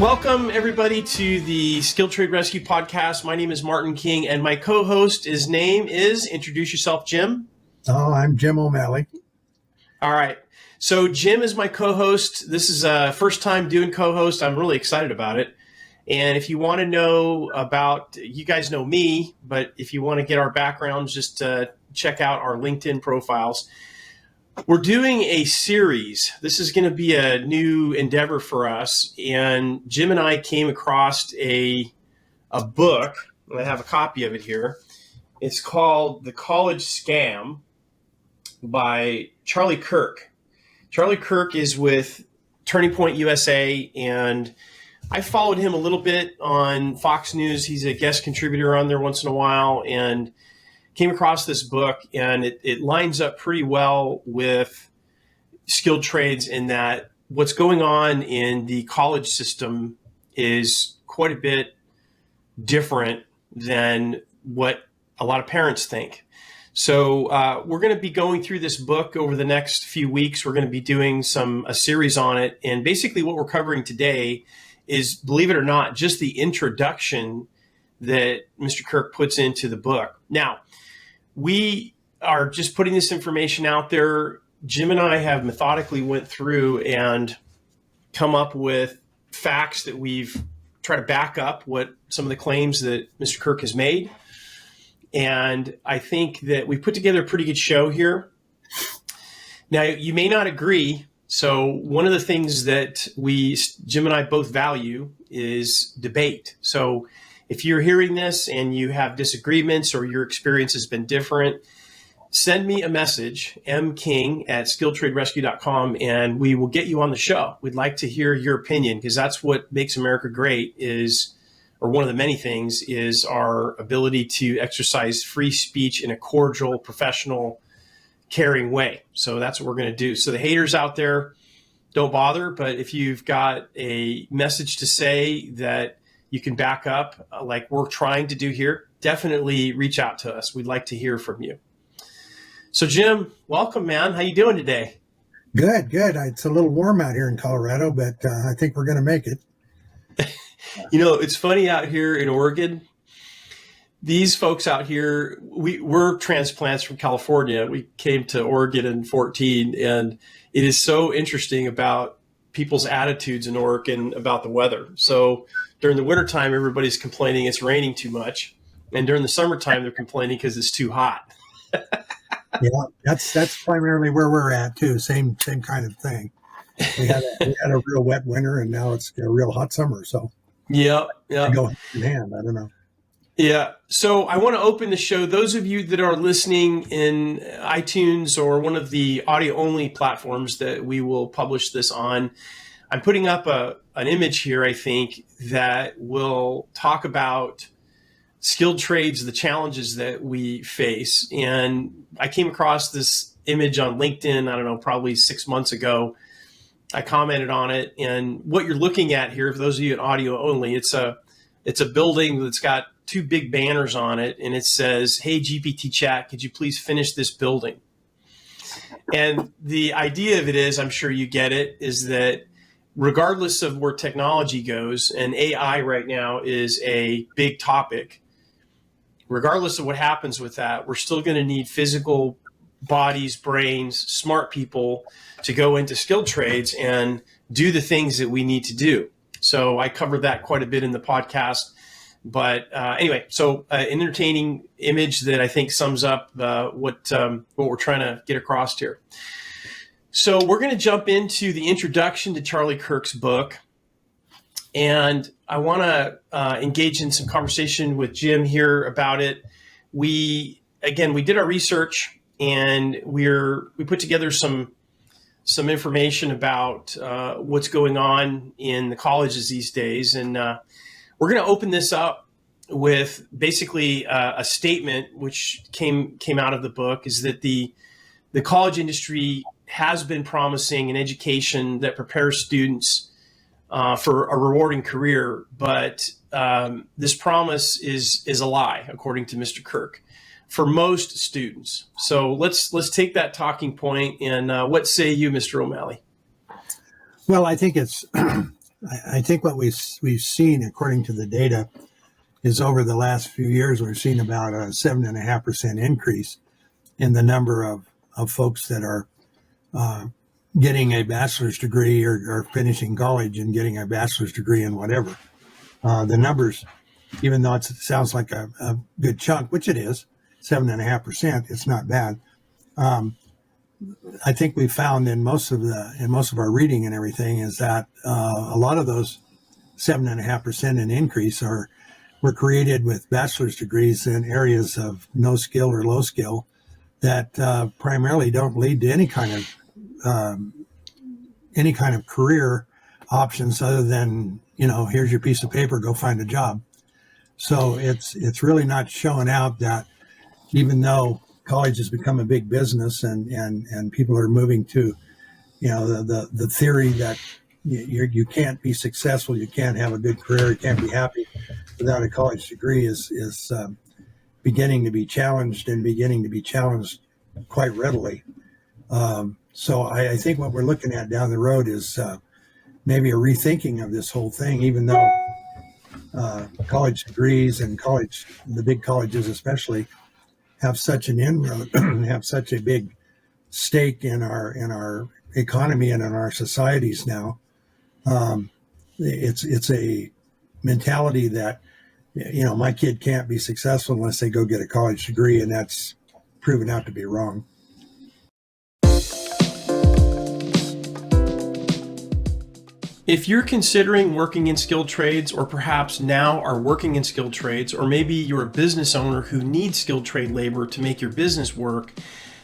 Welcome, everybody, to the Skilled Trade Rescue podcast. My name is Martin King, and my co-host, his name is, introduce yourself, Jim. Oh, I'm Jim O'Malley. All right. So Jim is my co-host. This is first time doing co-host. I'm really excited about it. And if you want to know about, you guys know me, but if you want to get our backgrounds, just check out our LinkedIn profiles. We're doing a series. This is going to be a new endeavor for us. And Jim and I came across a book. I have a copy of it here. It's called The College Scam by Charlie Kirk. Charlie Kirk is with Turning Point USA, and I followed him a little bit on Fox News. He's a guest contributor on there once in a while, and came across this book, and it lines up pretty well with skilled trades in that what's going on in the college system is quite a bit different than what a lot of parents think. So we're going to be going through this book over the next few weeks. We're going to be doing a series on it. And basically what we're covering today is, believe it or not, just the introduction that Mr. Kirk puts into the book. Now, we are just putting this information out there. Jim and I have methodically went through and come up with facts that we've tried to back up what some of the claims that Mr. Kirk has made. And I think that we put together a pretty good show here. Now, you may not agree. So one of the things that Jim and I both value is debate. So if you're hearing this and you have disagreements or your experience has been different, send me a message, mking@skilledtraderescue.com, and we will get you on the show. We'd like to hear your opinion, because that's what makes America great or one of the many things, is our ability to exercise free speech in a cordial, professional, caring way. So that's what we're going to do. So the haters out there, don't bother. But if you've got a message to say that you can back up, like we're trying to do here, definitely reach out to us. We'd like to hear from you. So Jim, welcome, man. How you doing today? Good. It's a little warm out here in Colorado, but I think we're going to make it. You know, it's funny out here in Oregon. These folks out here, we're transplants from California. We came to Oregon in 2014, and it is so interesting about people's attitudes in Oregon about the weather. So during the wintertime, everybody's complaining it's raining too much. And during the summertime, they're complaining because it's too hot. Yeah, that's primarily where we're at, too. Same kind of thing. We had a real wet winter, and now it's a real hot summer. So yeah. Go hand in hand. I don't know. Yeah. So I want to open the show. Those of you that are listening in iTunes or one of the audio-only platforms that we will publish this on, I'm putting up an image here, I think, that will talk about skilled trades, the challenges that we face. And I came across this image on LinkedIn, I don't know, probably 6 months ago. I commented on it. And what you're looking at here, for those of you in audio only, it's a building that's got two big banners on it. And it says, "Hey, GPT chat, could you please finish this building?" And the idea of it is, I'm sure you get it, is that regardless of where technology goes, and AI right now is a big topic, regardless of what happens with that, we're still going to need physical bodies, brains, smart people to go into skilled trades and do the things that we need to do. So I covered that quite a bit in the podcast. But anyway, so an entertaining image that I think sums up what we're trying to get across here. So we're going to jump into the introduction to Charlie Kirk's book. And I want to engage in some conversation with Jim here about it. We did our research, and we put together some information about what's going on in the colleges these days. And we're going to open this up with basically a statement which came out of the book, is that the college industry has been promising an education that prepares students for a rewarding career, but this promise is a lie, according to Mr. Kirk, for most students. So let's take that talking point, and what say you, Mr. O'Malley? Well, I think it's I think what we've seen, according to the data, is over the last few years, we've seen about a 7.5% increase in the number of folks that are getting a bachelor's degree or finishing college and getting a bachelor's degree in whatever. The numbers, even though it sounds like a good chunk, which it is, 7.5%, it's not bad. I think we found in most of our reading and everything is that a lot of those 7.5% in increase were created with bachelor's degrees in areas of no skill or low skill that primarily don't lead to any kind of career options other than, here's your piece of paper, go find a job. So it's really not showing out that even though college has become a big business and people are moving to, the theory that you can't be successful, you can't have a good career, you can't be happy without a college degree is beginning to be challenged quite readily. So I think what we're looking at down the road is maybe a rethinking of this whole thing, even though college degrees and the big colleges especially, have such an inroad, have such a big stake in our economy and in our societies now. It's a mentality that, my kid can't be successful unless they go get a college degree, and that's proven out to be wrong. If you're considering working in skilled trades, or perhaps now are working in skilled trades, or maybe you're a business owner who needs skilled trade labor to make your business work,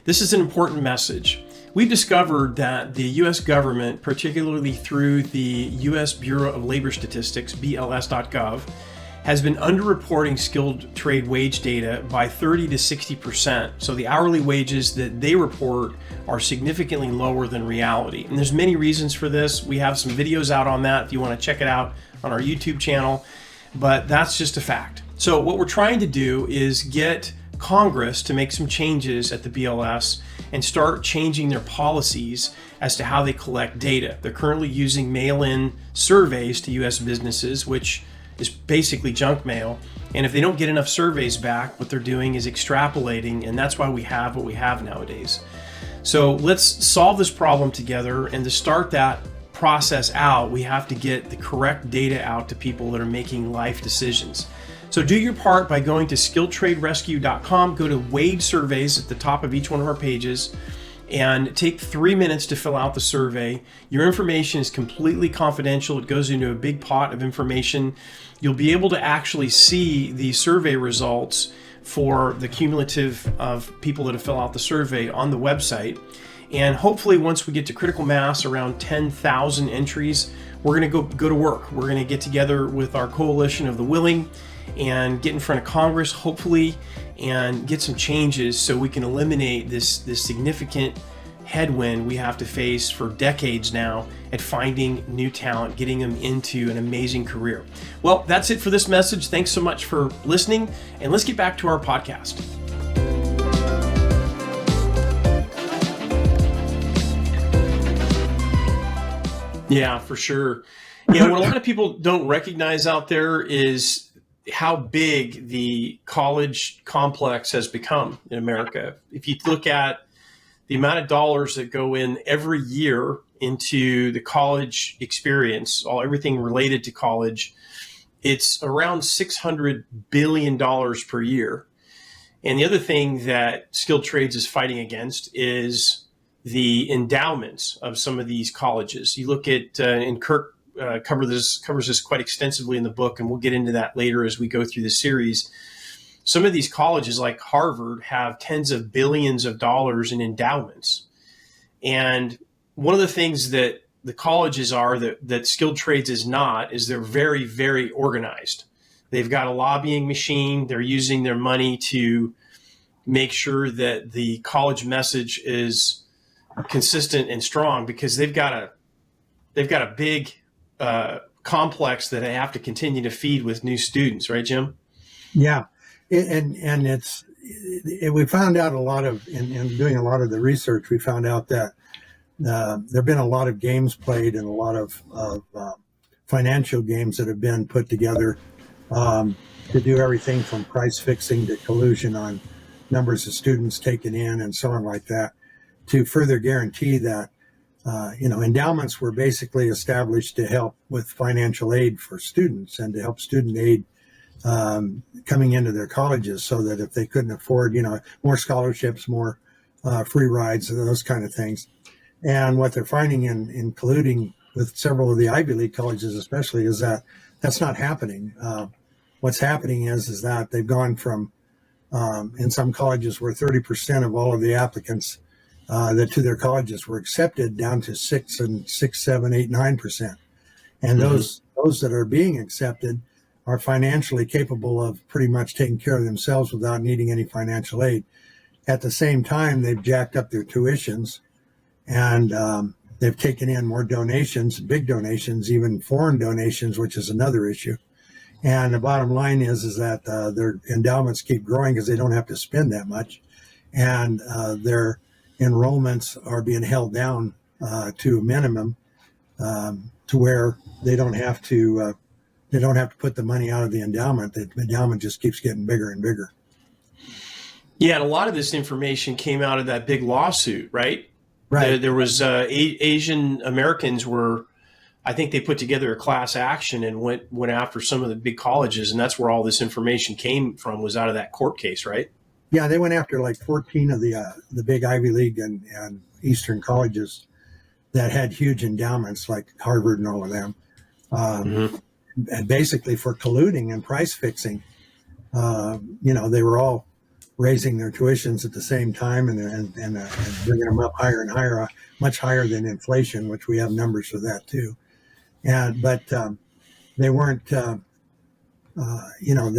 this is an important message. We've discovered that the U.S. government, particularly through the U.S. Bureau of Labor Statistics, BLS.gov, has been underreporting skilled trade wage data by 30 to 60%. So the hourly wages that they report are significantly lower than reality. And there's many reasons for this. We have some videos out on that if you want to check it out on our YouTube channel, but that's just a fact. So what we're trying to do is get Congress to make some changes at the BLS and start changing their policies as to how they collect data. They're currently using mail-in surveys to U.S. businesses, which is basically junk mail. And if they don't get enough surveys back, what they're doing is extrapolating, and that's why we have what we have nowadays. So let's solve this problem together, and to start that process out, we have to get the correct data out to people that are making life decisions. So do your part by going to skilledtraderescue.com, go to wage surveys at the top of each one of our pages, and take 3 minutes to fill out the survey. Your information is completely confidential. It goes into a big pot of information. You'll be able to actually see the survey results for the cumulative of people that have filled out the survey on the website. And hopefully once we get to critical mass, around 10,000 entries, we're going to go to work. We're going to get together with our coalition of the willing and get in front of Congress, hopefully, and get some changes so we can eliminate this significant headwind we have to face for decades now at finding new talent, getting them into an amazing career. Well, that's it for this message. Thanks so much for listening, and let's get back to our podcast. Yeah, for sure. What a lot of people don't recognize out there is how big the college complex has become in America. If you look at the amount of dollars that go in every year into the college experience, everything related to college, it's around $600 billion per year. And the other thing that Skilled Trades is fighting against is the endowments of some of these colleges. You look at, and Kirk covers this quite extensively in the book, and we'll get into that later as we go through the series. Some of these colleges like Harvard have tens of billions of dollars in endowments. And one of the things that the colleges are that Skilled Trades is not is they're very, very organized. They've got a lobbying machine. They're using their money to make sure that the college message is consistent and strong because they've got a big complex that they have to continue to feed with new students, right, Jim? Yeah, and we found out a lot of in doing a lot of the research. We found out that there have been a lot of games played and a lot of financial games that have been put together to do everything from price fixing to collusion on numbers of students taken in and so on like that, to further guarantee that endowments were basically established to help with financial aid for students and to help student aid coming into their colleges, so that if they couldn't afford, more scholarships, more free rides, and those kind of things. And what they're finding in colluding with several of the Ivy League colleges, especially, is that that's not happening. What's happening is that they've gone from, in some colleges where 30% of all of the applicants that to their colleges were accepted, down to 6 and 6, 7, 8, 9%. And those that are being accepted are financially capable of pretty much taking care of themselves without needing any financial aid. At the same time, they've jacked up their tuitions, and they've taken in more donations, big donations, even foreign donations, which is another issue. And the bottom line is that their endowments keep growing because they don't have to spend that much, and their enrollments are being held down to a minimum, to where they don't have to put the money out of the endowment. The endowment just keeps getting bigger and bigger. Yeah, and a lot of this information came out of that big lawsuit, right? Right. There was Asian Americans were, I think they put together a class action and went after some of the big colleges, and that's where all this information came from, was out of that court case, right? Yeah, they went after like 14 of the big Ivy League and Eastern colleges that had huge endowments, like Harvard and all of them, and basically for colluding and price fixing. They were all raising their tuitions at the same time and bringing them up higher and higher, much higher than inflation, which we have numbers for that too. But they weren't, they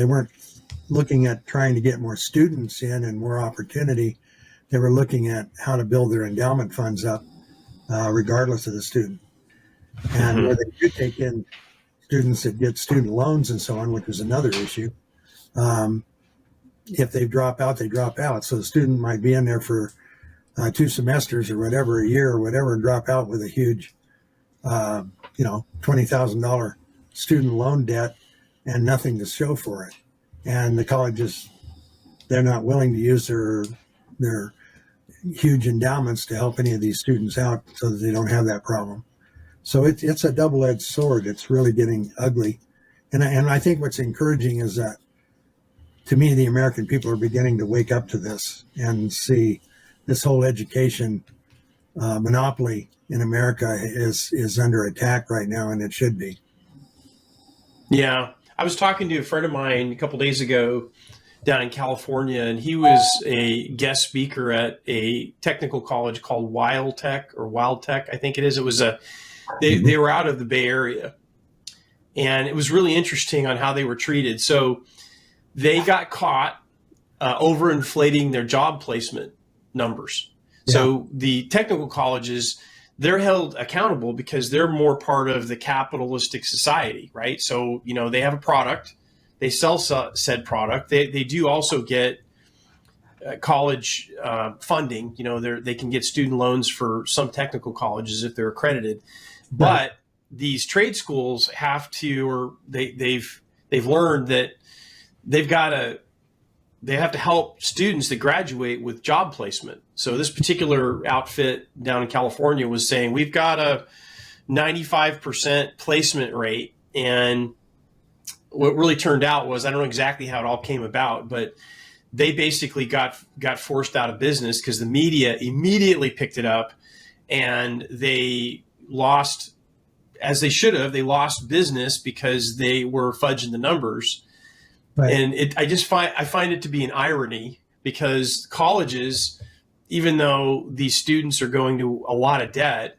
weren't looking at trying to get more students in and more opportunity. They were looking at how to build their endowment funds up, regardless of the student. And where they do take in students that get student loans and so on, which is another issue. If they drop out, they drop out. So the student might be in there for 2 semesters or whatever, a year or whatever, and drop out with a huge, $20,000 student loan debt and nothing to show for it. And the colleges, they're not willing to use their huge endowments to help any of these students out so that they don't have that problem. So it's a double-edged sword. It's really getting ugly. And I think what's encouraging is that, to me, the American people are beginning to wake up to this and see this whole education monopoly in America is under attack right now, and it should be. Yeah. I was talking to a friend of mine a couple days ago down in California, and he was a guest speaker at a technical college called Wild Tech, I think it is. It was they were out of the Bay Area, and it was really interesting on how they were treated. So they got caught overinflating their job placement numbers. Yeah. So the technical colleges, they're held accountable because they're more part of the capitalistic society, right? So, they have a product, they sell said product. They do also get college funding. They can get student loans for some technical colleges if they're accredited. But these trade schools have to, or they've learned that they have to help students that graduate with job placement. So this particular outfit down in California was saying, we've got a 95% placement rate. And what really turned out was, I don't know exactly how it all came about, but they basically got forced out of business because the media immediately picked it up, and they lost, as they should have, they lost business because they were fudging the numbers. Right. And I find it to be an irony, because colleges, even though these students are going to a lot of debt,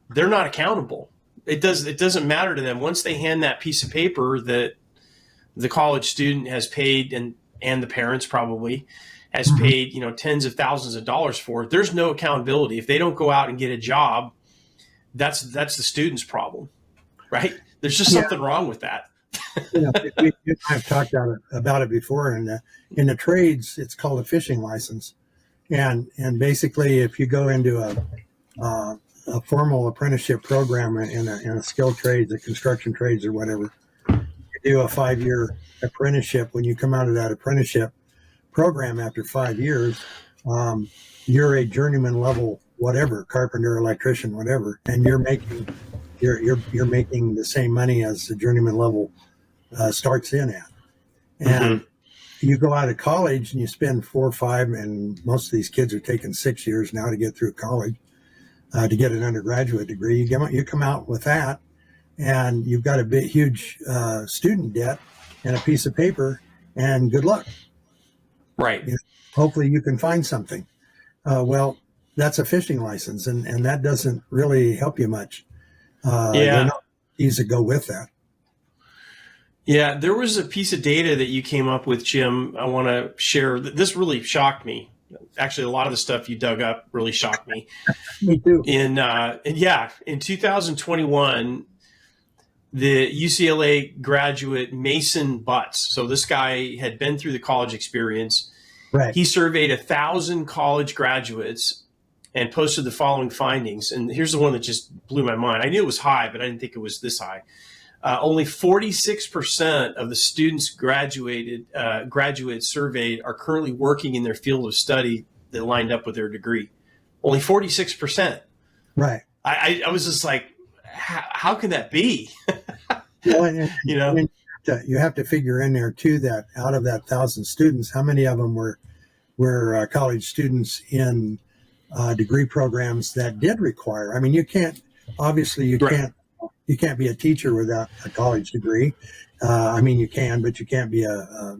they're not accountable. It doesn't matter to them. Once they hand that piece of paper that the college student has paid, and the parents probably has paid, tens of thousands of dollars for it, there's no accountability. If they don't go out and get a job, that's the student's problem, right? There's just something wrong with that. I've talked about it before. In the trades, it's called a fishing license, and basically, if you go into a formal apprenticeship program in a skilled trades, a construction trades or whatever. You do a 5-year apprenticeship. When you come out of that apprenticeship program after 5 years, you're a journeyman level, whatever, carpenter, electrician, whatever, and you're making the same money as the journeyman level starts in at. And you go out of college and you spend 4 or 5, and most of these kids are taking 6 years now to get through college to get an undergraduate degree. You come out with that, and you've got a huge student debt and a piece of paper, and good luck. Right. Hopefully you can find something. Well, that's a fishing license, and that doesn't really help you much. They're not easy to go with that. Yeah, there was a piece of data that you came up with, Jim. I want to share. This really shocked me. Actually, a lot of the stuff you dug up really shocked me. Me too. In 2021, the UCLA graduate Mason Butts. So this guy had been through the college experience. Right. He surveyed 1,000 college graduates and posted the following findings. And here's the one that just blew my mind. I knew it was high, but I didn't think it was this high. Only 46% of the students graduates surveyed are currently working in their field of study that lined up with their degree. Only 46%. Right. I was just like, how can that be? Well, you have to figure in there too that out of that 1,000 students, how many of them were college students in degree programs that did require? I mean, you can't be a teacher without a college degree. I mean, you can, but you can't be a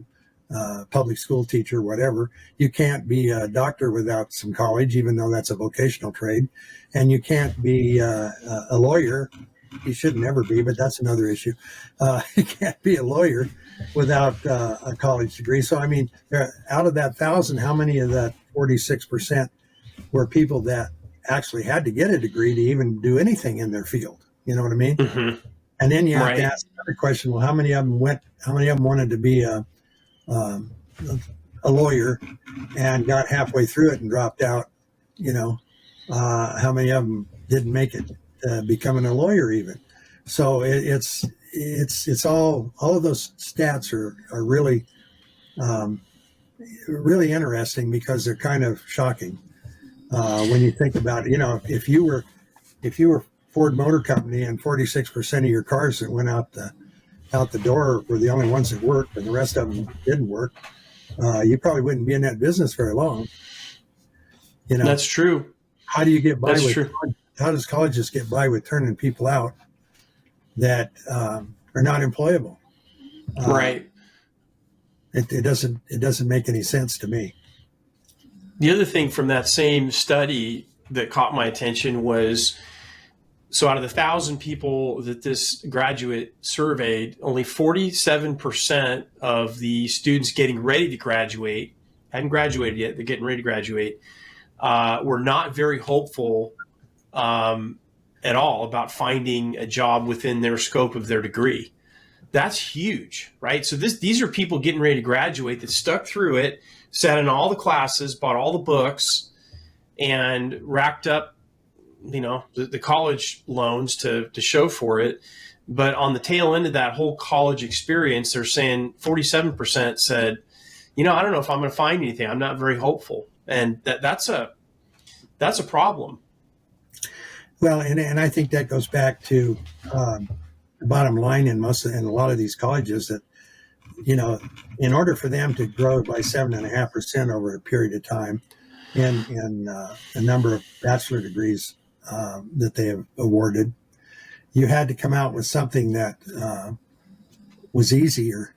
public school teacher, whatever. You can't be a doctor without some college, even though that's a vocational trade. And you can't be a lawyer. You should never be, but that's another issue. You can't be a lawyer without a college degree. So, I mean, out of that 1,000, how many of that 46% were people that actually had to get a degree to even do anything in their field? You know what I mean? Mm-hmm. And then you have to ask another question. Well, how many of them wanted to be a lawyer and got halfway through it and dropped out? How many of them didn't make it becoming a lawyer even? So it's all of those stats are really, really interesting because they're kind of shocking when you think about it. If you were Ford Motor Company and 46% of your cars that went out the door were the only ones that worked and the rest of them didn't work, you probably wouldn't be in that business very long. That's true. How do you get by That's with true. How does colleges get by with turning people out that are not employable? Right. It doesn't make any sense to me. The other thing from that same study that caught my attention was, so out of the 1,000 people that this graduate surveyed, only 47% of the students getting ready to graduate, hadn't graduated yet, they're getting ready to graduate, were not very hopeful at all about finding a job within their scope of their degree. That's huge, right? So these are people getting ready to graduate that stuck through it, sat in all the classes, bought all the books, and racked up the college loans to show for it. But on the tail end of that whole college experience, they're saying 47% said, I don't know if I'm going to find anything. I'm not very hopeful. And that's a problem. Well, and I think that goes back to the bottom line in a lot of these colleges that, in order for them to grow by 7.5% over a period of time in a number of bachelor degrees that they have awarded, you had to come out with something that was easier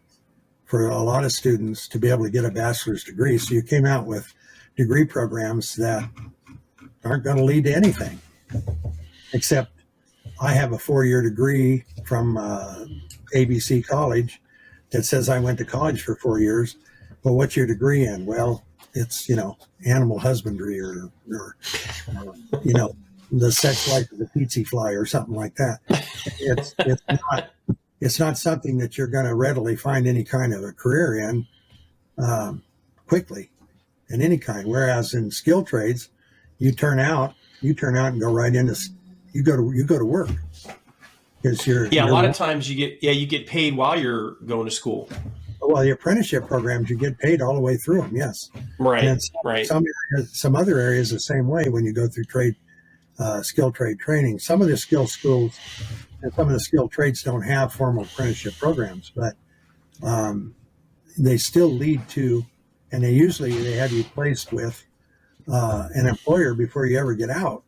for a lot of students to be able to get a bachelor's degree. So you came out with degree programs that aren't going to lead to anything, except I have a 4-year degree from ABC College that says I went to college for 4 years. Well, what's your degree in? Well, it's, animal husbandry or the sex life of the tsetse fly or something like that. It's not something that you're going to readily find any kind of a career in quickly in any kind. Whereas in skilled trades, you turn out and go right into you go to work because a lot of times you get paid while you're going to school. Well, the apprenticeship programs, you get paid all the way through them. Yes. Right. And right. Some other areas the same way when you go through skilled trade training. Some of the skill schools and some of the skilled trades don't have formal apprenticeship programs, but they still lead to, and they have you placed with an employer before you ever get out.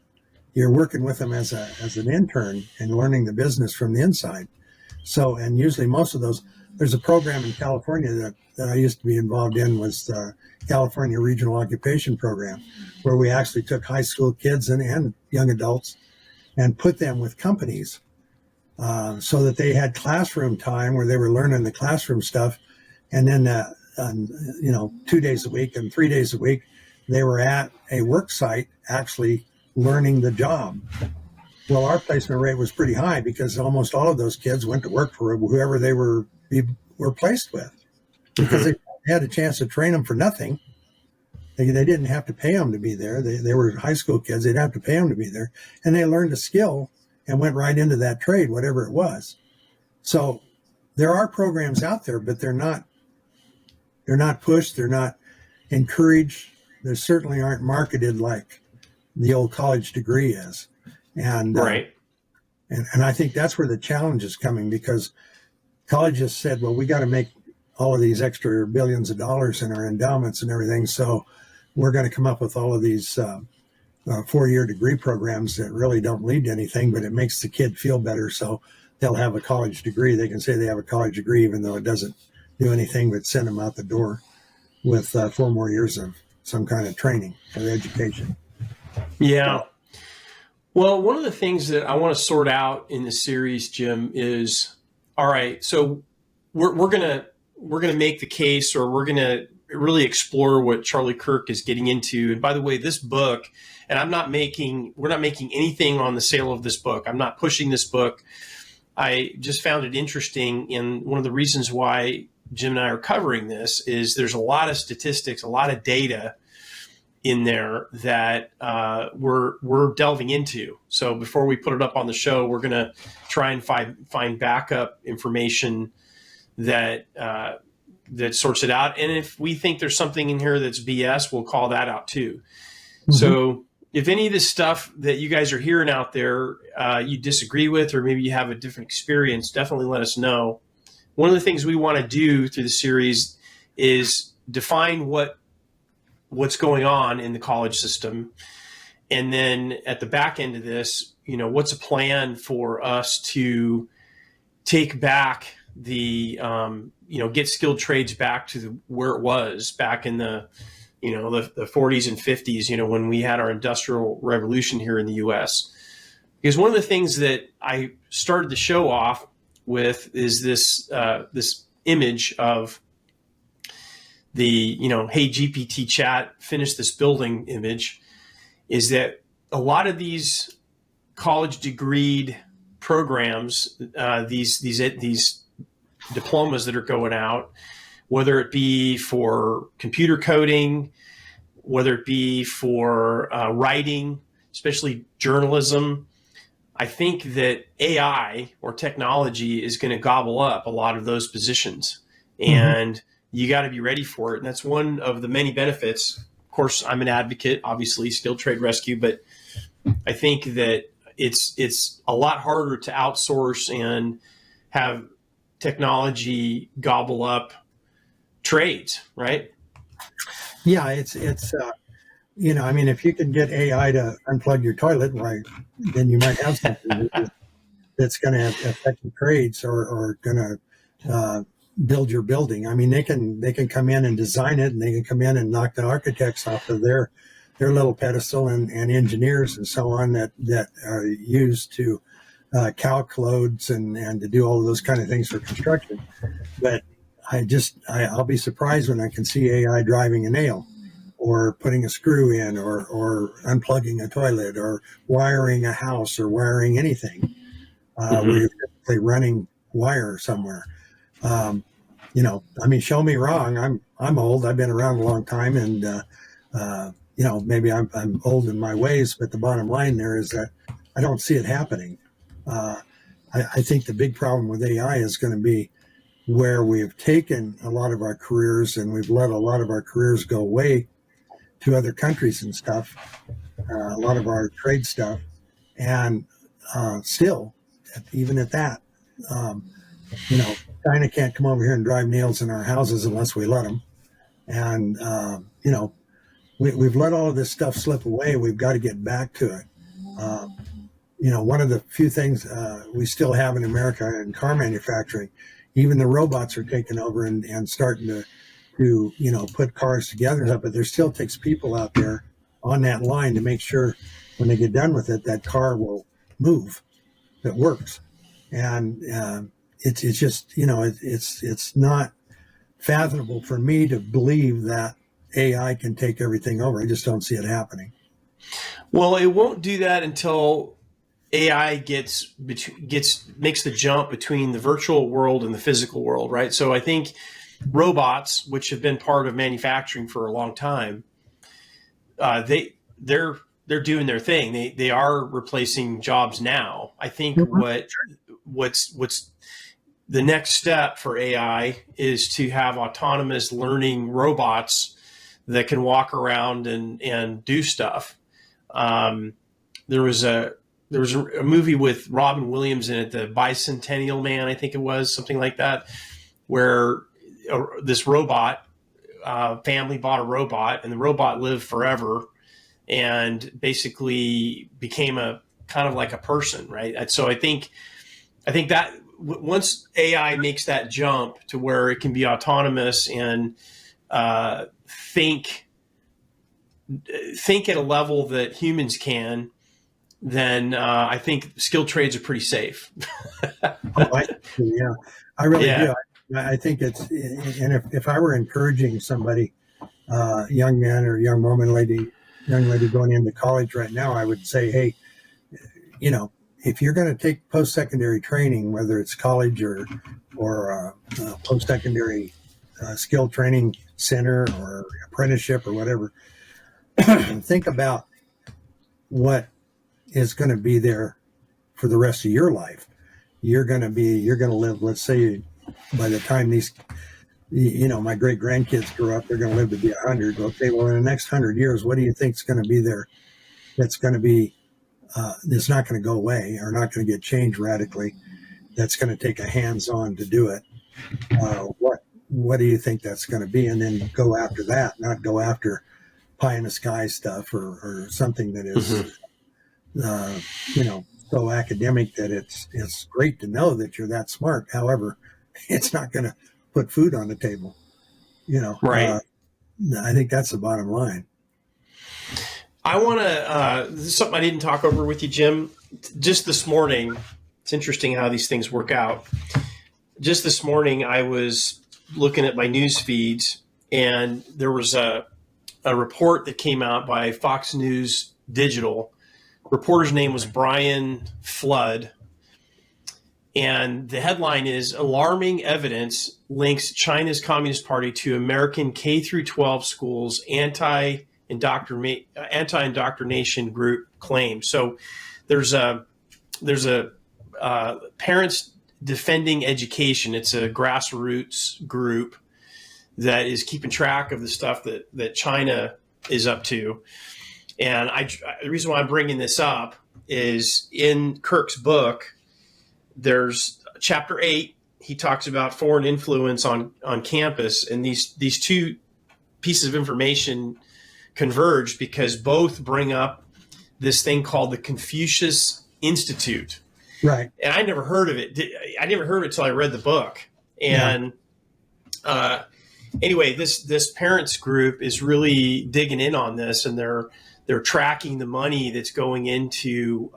You're working with them as an intern and learning the business from the inside. So, and usually most of those, there's a program in California that I used to be involved in, was the California Regional Occupation Program, where we actually took high school kids and young adults and put them with companies so that they had classroom time where they were learning the classroom stuff. And then, 2 days a week and 3 days a week, they were at a work site actually learning the job. Well, our placement rate was pretty high because almost all of those kids went to work for whoever they were placed with, because they had a chance to train them for nothing. They didn't have to pay them to be there. They were high school kids. They'd have to pay them to be there. And they learned a skill and went right into that trade, whatever it was. So there are programs out there, but they're not pushed. They're not encouraged. They certainly aren't marketed like the old college degree is. And right. And I think that's where the challenge is coming, because colleges said, well, we got to make all of these extra billions of dollars in our endowments and everything. So we're going to come up with all of these 4-year degree programs that really don't lead to anything, but it makes the kid feel better. So they'll have a college degree. They can say they have a college degree, even though it doesn't do anything but send them out the door with 4 more years of some kind of training or education. Yeah. Well, one of the things that I want to sort out in this series, Jim, is, all right, so we're gonna make the case, or we're gonna really explore what Charlie Kirk is getting into. And by the way, this book, and we're not making anything on the sale of this book. I'm not pushing this book. I just found it interesting, and one of the reasons why Jim and I are covering this is there's a lot of statistics, a lot of data in there that we're delving into. So before we put it up on the show, we're going to try and find backup information that sorts it out. And if we think there's something in here that's BS, we'll call that out too. Mm-hmm. So if any of this stuff that you guys are hearing out there you disagree with, or maybe you have a different experience, definitely let us know. One of the things we want to do through the series is define what's going on in the college system. And then at the back end of this, what's a plan for us to take back the, get skilled trades back to where it was back in the 40s and 50s, when we had our industrial revolution here in the US. Because one of the things that I started the show off with is this image of the, hey, GPT chat, finish this building image, is that a lot of these college degreed programs, these diplomas that are going out, whether it be for computer coding, whether it be for writing, especially journalism, I think that AI or technology is going to gobble up a lot of those positions. And you got to be ready for it. And that's one of the many benefits. Of course, I'm an advocate, obviously, skilled trade rescue, but I think that it's a lot harder to outsource and have technology gobble up trades, right? Yeah, it's if you can get AI to unplug your toilet, right, then you might have something that's going to affect the trades or going to build your building. I mean, they can come in and design it, and they can come in and knock the architects off of their little pedestal, and engineers and so on that are used to calc loads and to do all of those kind of things for construction. But I'll be surprised when I can see AI driving a nail, or putting a screw in, or unplugging a toilet, or wiring a house, or wiring anything where you're typically running wire somewhere. Show me wrong. I'm old. I've been around a long time, and maybe I'm old in my ways. But the bottom line there is that I don't see it happening. I think the big problem with AI is going to be where we've taken a lot of our careers and we've let a lot of our careers go away to other countries and stuff, a lot of our trade stuff. And still, even at that, um, China can't come over here and drive nails in our houses unless we let them. And, we've let all of this stuff slip away. We've got to get back to it. One of the few things we still have in America in car manufacturing, even the robots are taking over and starting to put cars together. But there still takes people out there on that line to make sure when they get done with it, that car will move, that works. And it's just, it's not fathomable for me to believe that AI can take everything over. I just don't see it happening. Well, it won't do that until AI makes the jump between the virtual world and the physical world, right? So I think robots, which have been part of manufacturing for a long time, they're doing their thing. They are replacing jobs now. I think what's the next step for AI is to have autonomous learning robots that can walk around and do stuff. There was a movie with Robin Williams in it, the Bicentennial Man, I think it was, something like that, where this robot family bought a robot, and the robot lived forever and basically became a kind of like a person, right? And so I think that once AI makes that jump to where it can be autonomous and think at a level that humans can, then I think skilled trades are pretty safe. I really do. I think it's, and if I were encouraging somebody, young man or young woman, young lady going into college right now, I would say, hey, if you're going to take post-secondary training, whether it's college or post-secondary skill training center or apprenticeship or whatever, think about what is going to be there for the rest of your life. You're going to live, let's say, by the time my great grandkids grow up, they're going to live to be 100. Okay, well, in the next 100 years, what do you think is going to be there? That's going to be, it's not going to go away or not going to get changed radically. That's going to take a hands-on to do it. What do you think that's going to be? And then go after that, not go after pie in the sky stuff or something that is, so academic that it's great to know that you're that smart. However, it's not going to put food on the table. Right. I think that's the bottom line. I want to, this is something I didn't talk over with you, Jim. Just this morning, it's interesting how these things work out. Just this morning, I was looking at my news feeds, and there was a report that came out by Fox News Digital. Reporter's name was Brian Flood. And the headline is Alarming Evidence Links China's Communist Party to American K-12 Schools Anti-Indoctrination Group Claim. So there's a Parents Defending Education. It's a grassroots group that is keeping track of the stuff that China is up to. And the reason why I'm bringing this up is in Kirk's book, there's chapter 8. He talks about foreign influence on campus, and these two pieces of information converge because both bring up this thing called the Confucius Institute. Right. And I never heard of it. I never heard of it until I read the book. And anyway, this parents group is really digging in on this, and they're tracking the money that's going into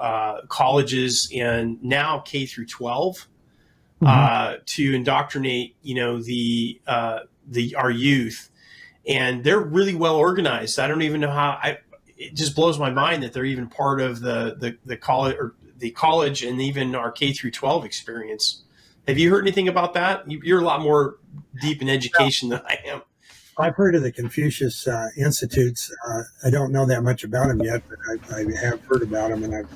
colleges and now K through 12 to indoctrinate, our youth. And they're really well organized. I don't even know how. It just blows my mind that they're even part of the college and even our K through 12 experience. Have you heard anything about that? You're a lot more deep in education than I am. I've heard of the Confucius Institutes. I don't know that much about them yet, but I have heard about them, and I've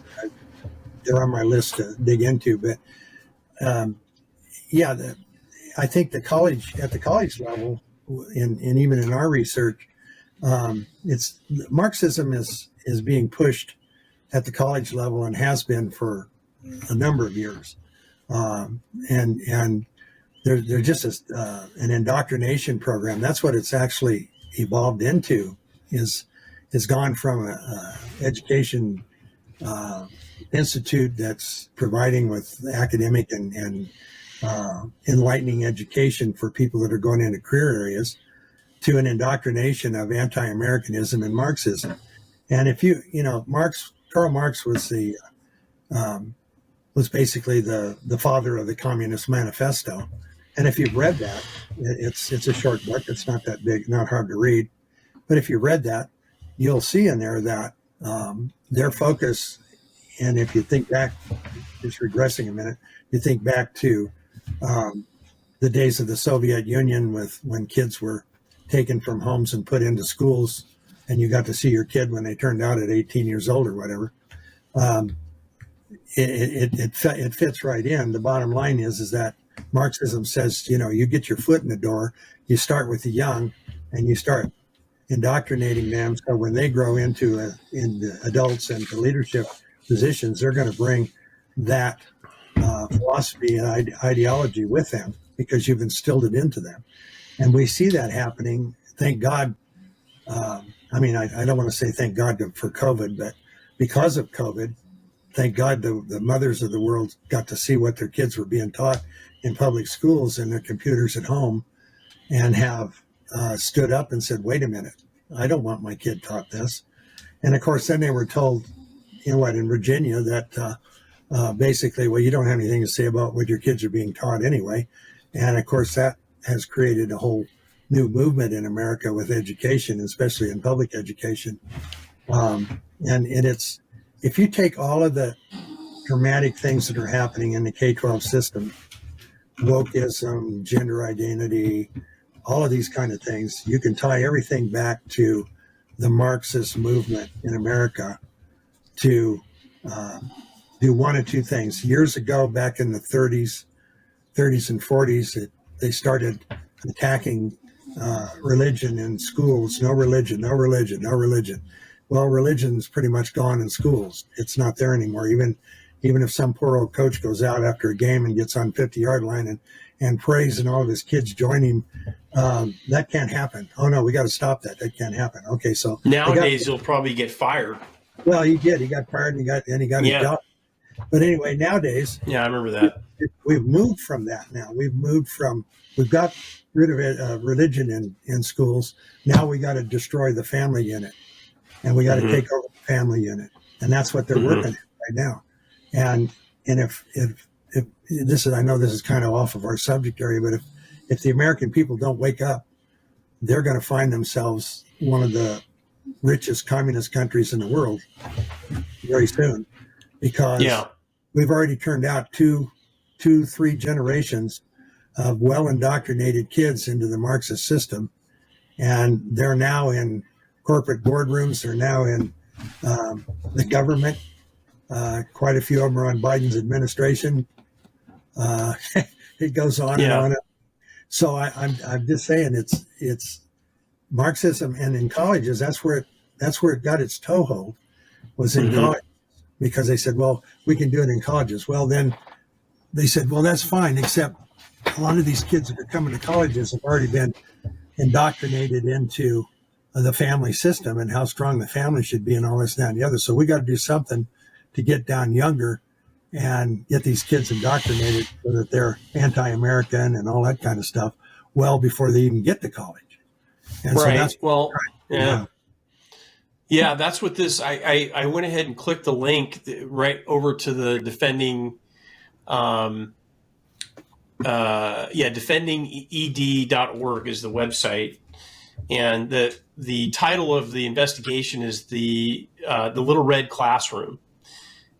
they're on my list to dig into. But yeah, I think at the college level, and even in our research, it's Marxism is being pushed at the college level and has been for a number of years, and they're just an indoctrination program. That's what it's actually evolved into. Is gone from a education institute that's providing with academic and enlightening education for people that are going into career areas, to an indoctrination of anti-Americanism and Marxism. And if you know, Karl Marx was was basically the father of the Communist Manifesto. And if you've read that, it's a short book. It's not that big, not hard to read. But if you read that, you'll see in there that their focus, and if you think back, just regressing a minute, you think back to the days of the Soviet Union when kids were taken from homes and put into schools, and you got to see your kid when they turned out at 18 years old or whatever. It fits right in. The bottom line is that Marxism says, you get your foot in the door, you start with the young, and you start indoctrinating them, so when they grow into adults and to leadership positions, they're going to bring that philosophy and ideology with them because you've instilled it into them. And we see that happening. Thank God. I don't want to say thank God for COVID, but because of COVID, thank God the mothers of the world got to see what their kids were being taught in public schools and their computers at home, and have stood up and said, wait a minute, I don't want my kid taught this. And of course, then they were told, in Virginia that basically, well, you don't have anything to say about what your kids are being taught anyway. And of course, that has created a whole new movement in America with education, especially in public education. And it's, if you take all of the dramatic things that are happening in the K-12 system, wokeism, gender identity, all of these kind of things, you can tie everything back to the Marxist movement in America to do one of two things. Years ago, back in the 30s and 40s, they started attacking religion in schools. No religion, no religion, no religion. Well, religion's pretty much gone in schools. It's not there anymore. Even if some poor old coach goes out after a game and gets on 50-yard line and prays and all of his kids join him, that can't happen. Oh no, we got to stop that. That can't happen. Okay, so nowadays he'll probably get fired. Well, he did. He got fired and he got his job. But anyway, nowadays, yeah, I remember that. We've moved from that now. We've got rid of religion in schools. Now we got to destroy the family unit, and we got to take over the family unit, and that's what they're working at right now. And if this is, I know this is kind of off of our subject area, but if the American people don't wake up, they're going to find themselves one of the richest communist countries in the world very soon, because we've already turned out two, 3 generations of well indoctrinated kids into the Marxist system, and they're now in corporate boardrooms. They're now in the government. Quite a few of them are on Biden's administration. It goes on and on. So I'm just saying it's Marxism, and in colleges that's where it got its toehold, was in college, because they said, well, we can do it in colleges. Well, then they said, well, that's fine, except a lot of these kids that are coming to colleges have already been indoctrinated into the family system and how strong the family should be and all this, that, and the other. So we got to do something to get down younger and get these kids indoctrinated so that they're anti-American and all that kind of stuff well before they even get to college. And right. So yeah, that's what this, I went ahead and clicked the link right over to the defendinged.org is the website. And the title of the investigation is the Little Red Classroom.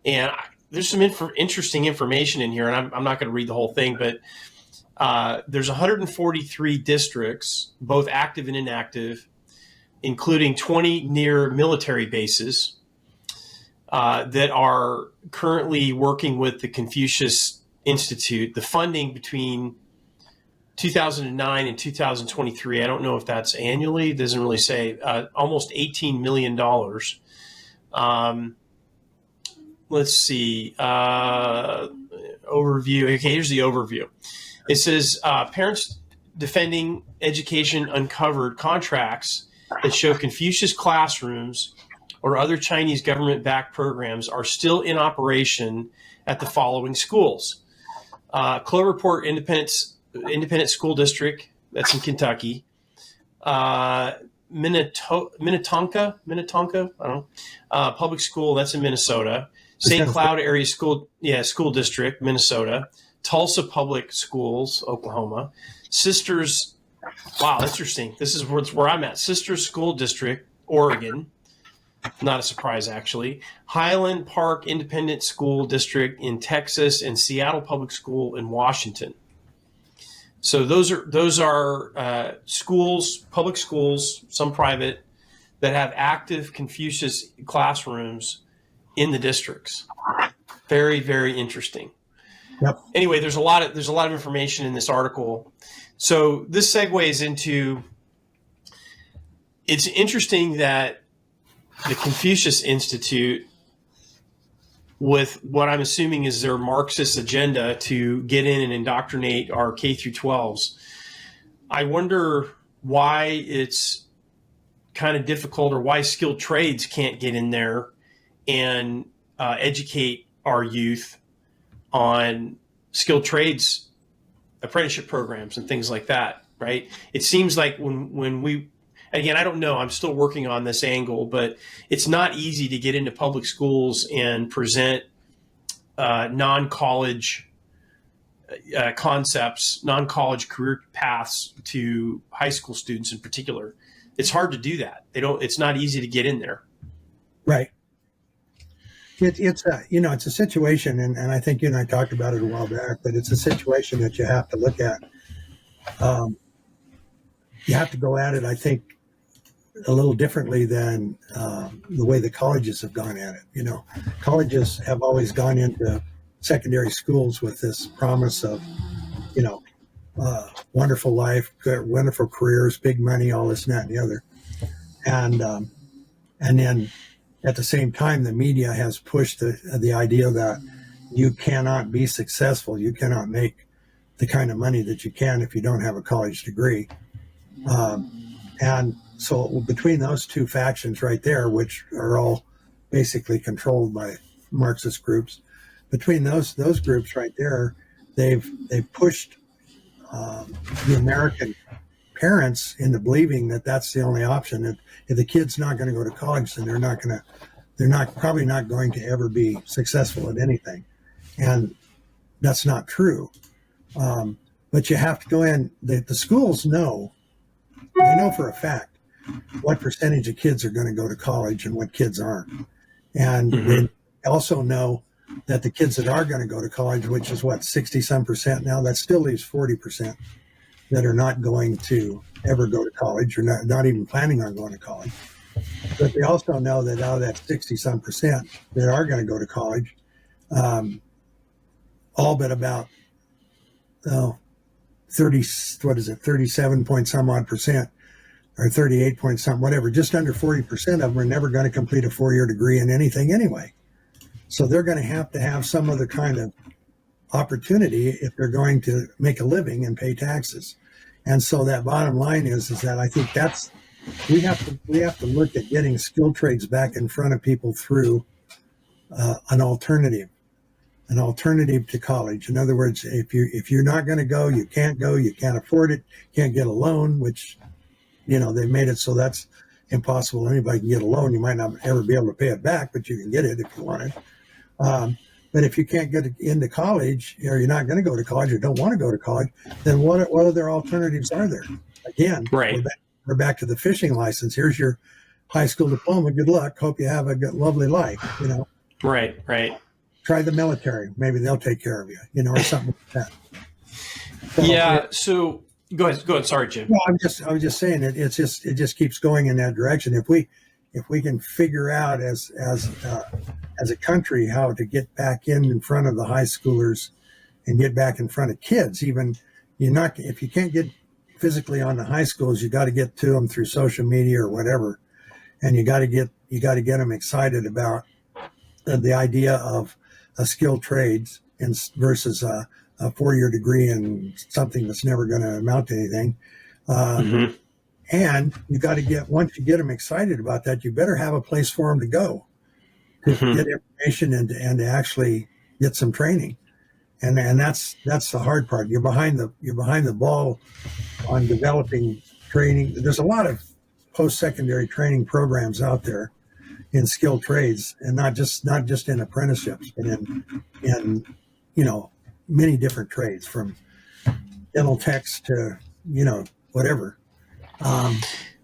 And there's some interesting information in here, and I'm not going to read the whole thing, but there's 143 districts, both active and inactive, including 20 near military bases. that are currently working with the Confucius Institute. The funding between 2009 and 2023, I don't know if that's annually, it doesn't really say, almost $18 million. Let's see. Overview. Okay, here's the overview. It says Parents Defending Education uncovered contracts that show Confucius classrooms or other Chinese government-backed programs are still in operation at the following schools. Cloverport Independent School District, that's in Kentucky. Minnetonka, I don't know, Public School, that's in Minnesota. St. Cloud Area School District, Minnesota. Tulsa Public Schools, Oklahoma. Sisters, wow, that's interesting. This is where I'm at. Sisters School District, Oregon. Not a surprise, actually. Highland Park Independent School District in Texas, and Seattle Public School in Washington. So those are schools, public schools, some private, that have active Confucius classrooms in the districts. Very, very interesting. Yep. Anyway, there's a lot of information in this article. So this segues into, it's interesting that the Confucius Institute, with what I'm assuming is their Marxist agenda to get in and indoctrinate our K through 12s, I wonder why it's kind of difficult, or why skilled trades can't get in there and educate our youth on skilled trades apprenticeship programs and things like that, right? It seems like when we, again, I don't know, I'm still working on this angle, but it's not easy to get into public schools and present non-college concepts, non-college career paths to high school students in particular. It's hard to do that. It's not easy to get in there. Right. It's a situation, and I think you and I talked about it a while back, but it's a situation that you have to look at. You have to go at it, I think, a little differently than the way the colleges have gone at it. Colleges have always gone into secondary schools with this promise of, wonderful life, wonderful careers, big money, all this and that and the other. And then at the same time, the media has pushed the idea that you cannot be successful. You cannot make the kind of money that you can if you don't have a college degree. And so between those two factions right there, which are all basically controlled by Marxist groups, between those groups right there, they've pushed the American parents into believing that that's the only option. If the kid's not going to go to college, then they're probably not going to ever be successful at anything. And that's not true. But you have to go in, the schools know, they know for a fact what percentage of kids are going to go to college and what kids aren't. And they also know that the kids that are going to go to college, which is 60-some% now, that still leaves 40% that are not going to ever go to college, or not even planning on going to college. But they also know that out of that 60-some% that are going to go to college, all but about 37 point some odd percent, or 38 point some, whatever, just under 40% of them are never going to complete a 4-year degree in anything anyway. So they're going to have some other kind of opportunity if they're going to make a living and pay taxes. And so that bottom line is that I think we have to look at getting skilled trades back in front of people through an alternative to college. In other words, if you're not going to go, you can't afford it, can't get a loan, which they've made it so that's impossible. Anybody can get a loan. You might not ever be able to pay it back, but you can get it if you want it. But if you can't get into college, or you're not going to go to college, or don't want to go to college, then what other alternatives are there? Again, right. We're back to the fishing license. Here's your high school diploma. Good luck. Hope you have a lovely life. Right. Try the military. Maybe they'll take care of you. Or something like that. So go ahead. Sorry, Jim. No, I was just saying it just keeps going in that direction. If we if we can figure out as a country how to get back in front of the high schoolers and get back in front of kids, even if you can't get physically on the high schools, you got to get to them through social media or whatever, and you got to get them excited about the idea of a skilled trades versus a 4-year degree in something that's never going to amount to anything. And you got to once you get them excited about that, you better have a place for them to go to get information and to actually get some training. And that's the hard part. You're behind the ball on developing training. There's a lot of post-secondary training programs out there in skilled trades, and not just in apprenticeships, but in many different trades, from dental techs to whatever,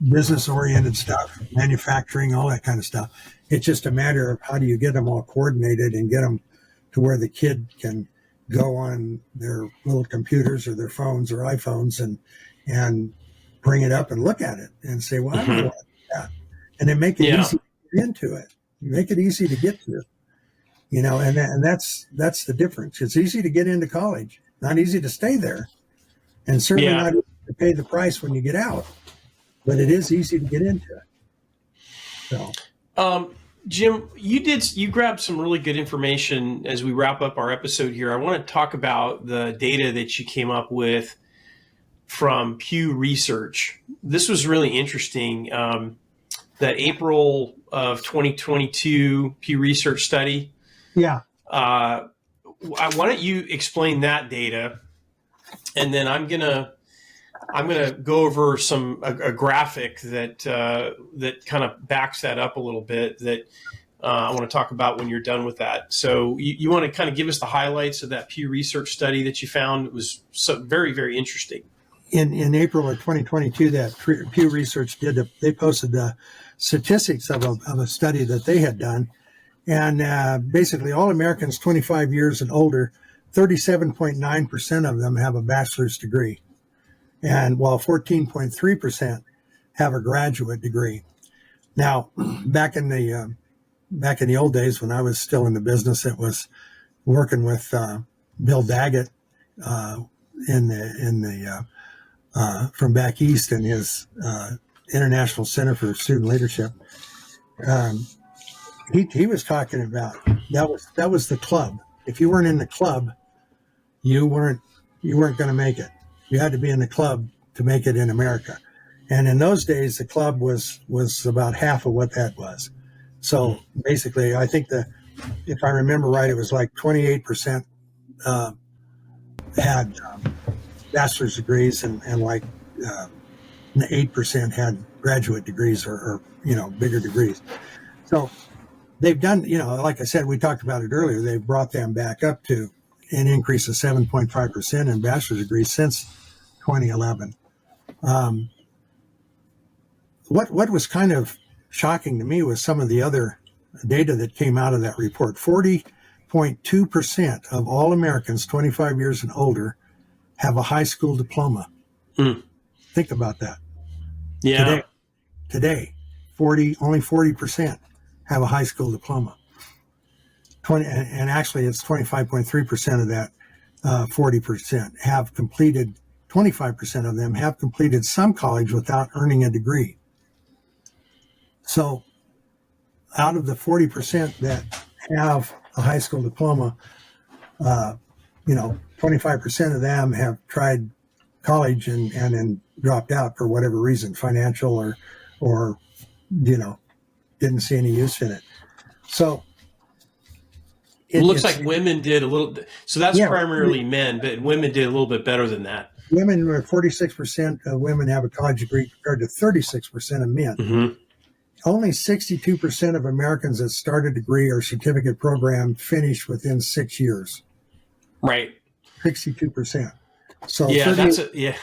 business-oriented stuff, manufacturing, all that kind of stuff. It's just a matter of how do you get them all coordinated and get them to where the kid can go on their little computers or their phones or iPhones and bring it up and look at it and say, well, I don't want that. And then make it easy to get into it. Make it easy to get to, and that's the difference. It's easy to get into college, not easy to stay there, and certainly not easy to pay the price when you get out, but it is easy to get into it. So, Jim, you grabbed some really good information as we wrap up our episode here. I want to talk about the data that you came up with from Pew Research. This was really interesting. That April of 2022 Pew Research study. Yeah. Why don't you explain that data, and then I'm gonna go over a graphic that kind of backs that up a little bit. That I want to talk about when you're done with that. So you want to kind of give us the highlights of that Pew Research study that you found. It was very, very interesting. In April of 2022, that Pew Research they posted the statistics of a study that they had done. And basically all Americans 25 years and older, 37.9% of them have a bachelor's degree. And while 14.3% have a graduate degree. Now, back in the old days when I was still in the business, it was working with Bill Daggett from back east in his International Center for Student Leadership. He was talking about that was the club. If you weren't in the club, you weren't going to make it. You had to be in the club to make it in America. And in those days, the club was about half of what that was. So basically, I think if I remember right, it was like 28% had bachelor's degrees and like 8% had graduate degrees or bigger degrees. So they've done, like I said, we talked about it earlier, they've brought them back up to an increase of 7.5% in bachelor's degrees since 2011. What was kind of shocking to me was some of the other data that came out of that report. 40.2% of all Americans 25 years and older have a high school diploma. Think about that. Yeah. Today, only 40% have a high school diploma. And actually it's 25.3% of that 40% have completed, 25% of them have completed some college without earning a degree. So out of the 40% that have a high school diploma, 25% of them have tried college and then dropped out for whatever reason, financial or didn't see any use in it. So it looks like women did a little. So that's primarily men, but women did a little bit better than that. Women, 46% of women have a college degree compared to 36% of men. Mm-hmm. Only 62% of Americans that start a degree or certificate program finish within 6 years. Right. 62%. So yeah, 38%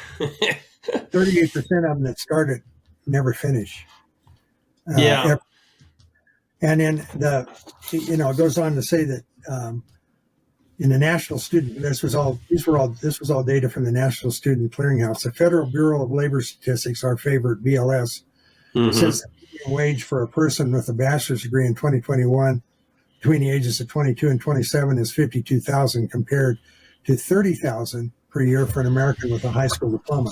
of them that started never finish. Yeah. And then it goes on to say that in the National Student, this was all data from the National Student Clearinghouse. The Federal Bureau of Labor Statistics, our favorite BLS, says wage for a person with a bachelor's degree in 2021 between the ages of 22 and 27 is 52,000 compared to 30,000 per year for an American with a high school diploma.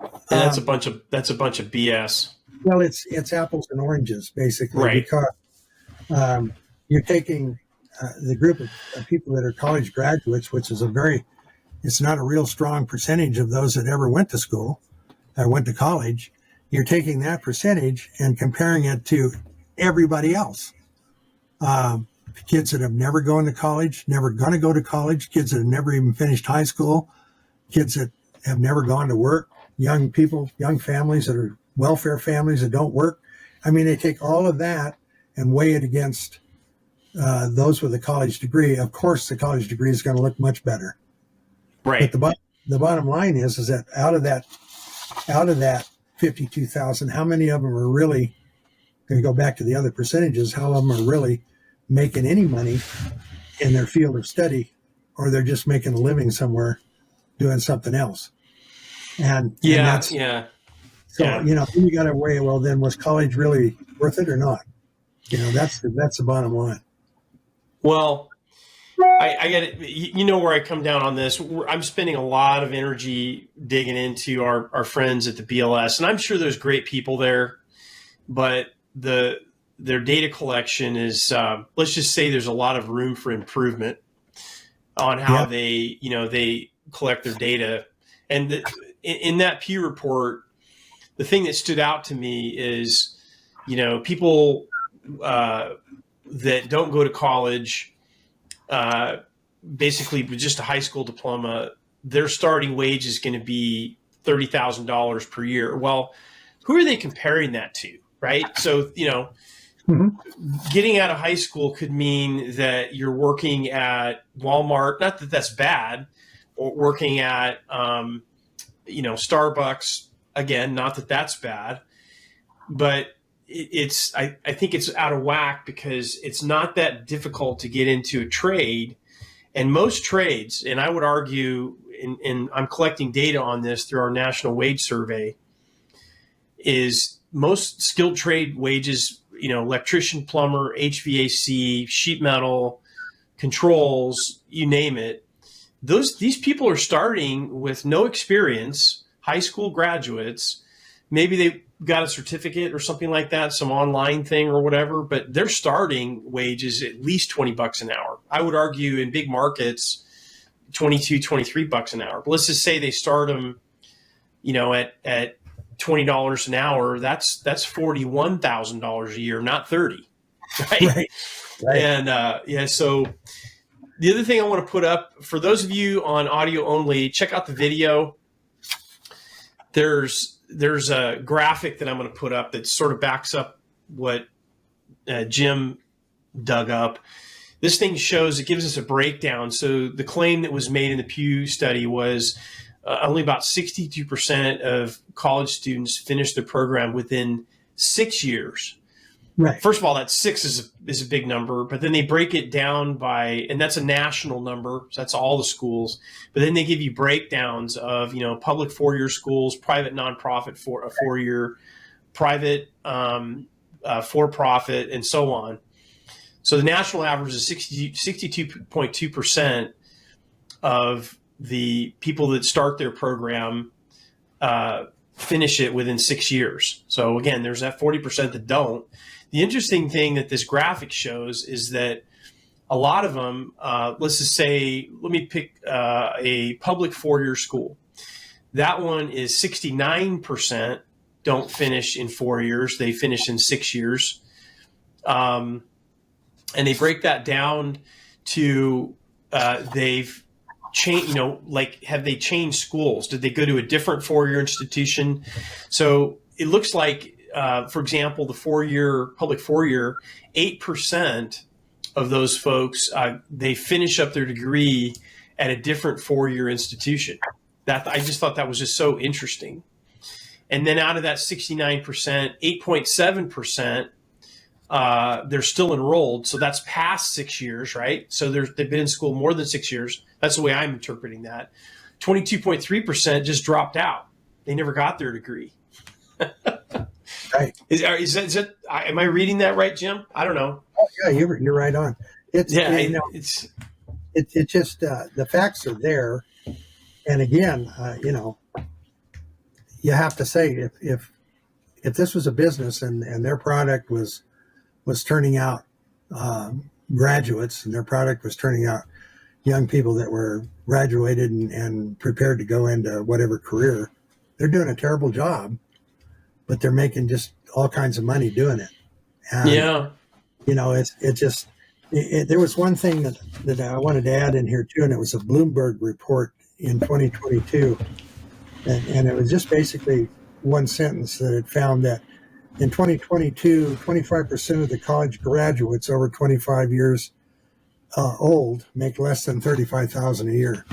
And that's a bunch of BS. Well, it's apples and oranges basically, right? Because you're taking the group of people that are college graduates, which is it's not a real strong percentage of those that ever went to school or went to college. You're taking that percentage and comparing it to everybody else. Kids that have never gone to college, never going to go to college, kids that have never even finished high school, kids that have never gone to work, young people, young families that are welfare families that don't work. I mean, they take all of that and weigh it against those with a college degree. Of course, the college degree is going to look much better. Right. But the bottom line is that out of that 52,000, how many of them are really going to go back to the other percentages? How of them are really making any money in their field of study, or they're just making a living somewhere doing something else? And that's, so, you got to weigh, well, then was college really worth it or not? That's the bottom line. Well, I get it. You know where I come down on this. I'm spending a lot of energy digging into our friends at the BLS, and I'm sure there's great people there, but their data collection is, let's just say there's a lot of room for improvement on how they collect their data. And in that Pew report, the thing that stood out to me is, people that don't go to college, basically with just a high school diploma, their starting wage is going to be $30,000 per year. Well, who are they comparing that to, right? So, getting out of high school could mean that you're working at Walmart, not that that's bad, or working at, Starbucks, again, not that that's bad, but I think it's out of whack because it's not that difficult to get into a trade. And most trades, and I would argue, and I'm collecting data on this through our national wage survey, is most skilled trade wages, electrician, plumber, HVAC, sheet metal, controls, you name it. These people are starting with no experience, high school graduates. Maybe they got a certificate or something like that, some online thing or whatever, but their starting wage is at least $20 an hour. I would argue in big markets, $22, $23 an hour. But let's just say they start them, at $20 an hour. That's $41,000 a year, not 30, right? Right. And so the other thing I want to put up for those of you on audio only, check out the video. There's a graphic that I'm going to put up that sort of backs up what Jim dug up. This thing shows, it gives us a breakdown. So the claim that was made in the Pew study was only about 62% of college students finish their program within 6 years. Right. First of all, that 6 is a big number, but then they break it down by, and that's a national number, so that's all the schools. But then they give you breakdowns of, public 4-year schools, private nonprofit for a 4-year, private for-profit, and so on. So the national average is 62.2% of the people that start their program finish it within 6 years. So again, there's that 40% that don't. The interesting thing that this graphic shows is that a lot of them, let's just say, let me pick a public 4-year school. That one is 69% don't finish in 4 years. They finish in 6 years. And they break that down to they've changed, have they changed schools? Did they go to a different 4-year institution? So it looks like, for example, the public 4-year, 8% of those folks, they finish up their degree at a different 4-year institution. I just thought that was just so interesting. And then out of that 69%, 8.7%, they're still enrolled. So that's past 6 years, right? So they've been in school more than 6 years. That's the way I'm interpreting that. 22.3% just dropped out. They never got their degree. Right. Am I reading that right, Jim? I don't know. Oh, yeah, you're right on. It's Yeah, it's just the facts are there, and again, you have to say if this was a business and their product was turning out graduates, and their product was turning out young people that were graduated and prepared to go into whatever career, they're doing a terrible job, but they're making just all kinds of money doing it. And, yeah. there was one thing that I wanted to add in here too, and it was a Bloomberg report in 2022. And it was just basically one sentence that it found that in 2022, 25% of the college graduates over 25 years old make less than $35,000 a year.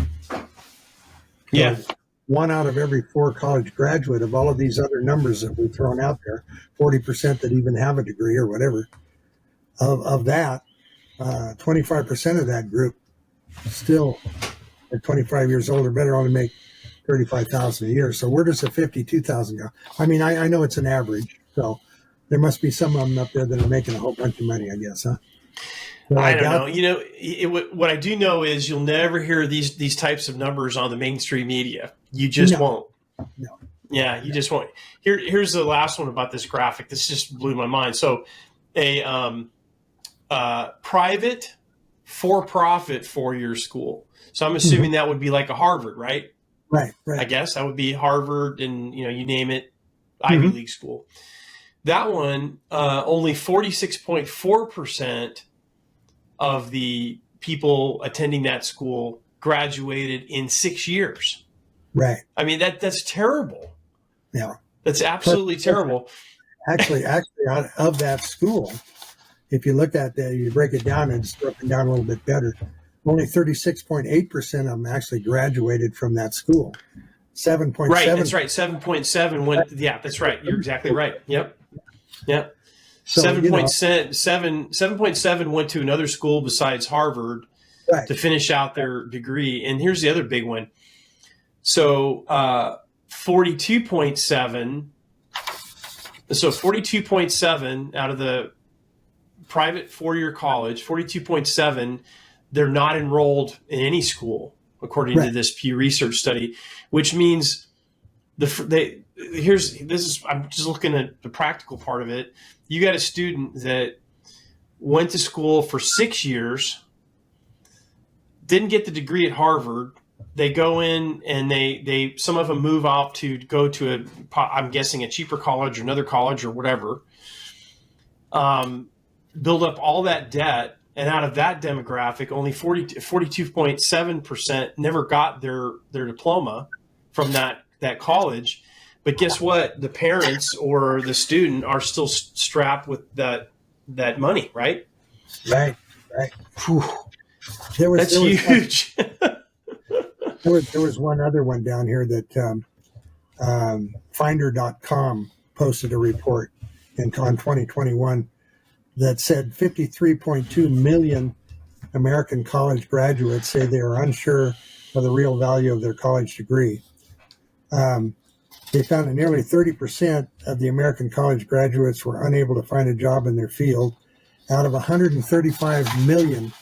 Yeah. So 1 out of every 4 college graduate of all of these other numbers that we've thrown out there, 40% that even have a degree or whatever, of that, 25% of that group still at 25 years old or better only make $35,000 a year. So where does the 52,000 go? I mean, I know it's an average, so there must be some of them up there that are making a whole bunch of money, I guess, huh? So I don't know. What I do know is you'll never hear these types of numbers on the mainstream media. You just won't. No. Yeah, you just won't. Here's the last one about this graphic. This just blew my mind. So, a private, for-profit 4-year school. So I'm assuming that would be like a Harvard, right? Right. I guess that would be Harvard, and you name it, Ivy League school. That one, only 46.4% of the people attending that school graduated in 6 years. Right. I mean, that's terrible. Yeah. That's absolutely terrible. Actually, out of that school, if you look at that, you break it down and it's broken down a little bit better. Only 36.8% of them actually graduated from that school. 7.7. Right, that's right. 7.7 went. Yeah, that's right. You're exactly right. Yep. So, 7.7 went to another school besides Harvard to finish out their degree. And here's the other big one. So 42.7. So 42.7 out of the private 4-year college, 42.7. They're not enrolled in any school, according to this Pew Research study, which means I'm just looking at the practical part of it. You got a student that went to school for 6 years, didn't get the degree at Harvard. They go in and they some of them move off to go to I'm guessing a cheaper college or another college or whatever. Build up all that debt. And out of that demographic, only 42.7% never got their diploma from that college. But guess what? The parents or the student are still strapped with that money, right? Right. Whew. That's huge. There was one other one down here that Finder.com posted a report on 2021 that said 53.2 million American college graduates say they are unsure of the real value of their college degree. They found that nearly 30% of the American college graduates were unable to find a job in their field. Out of 135 million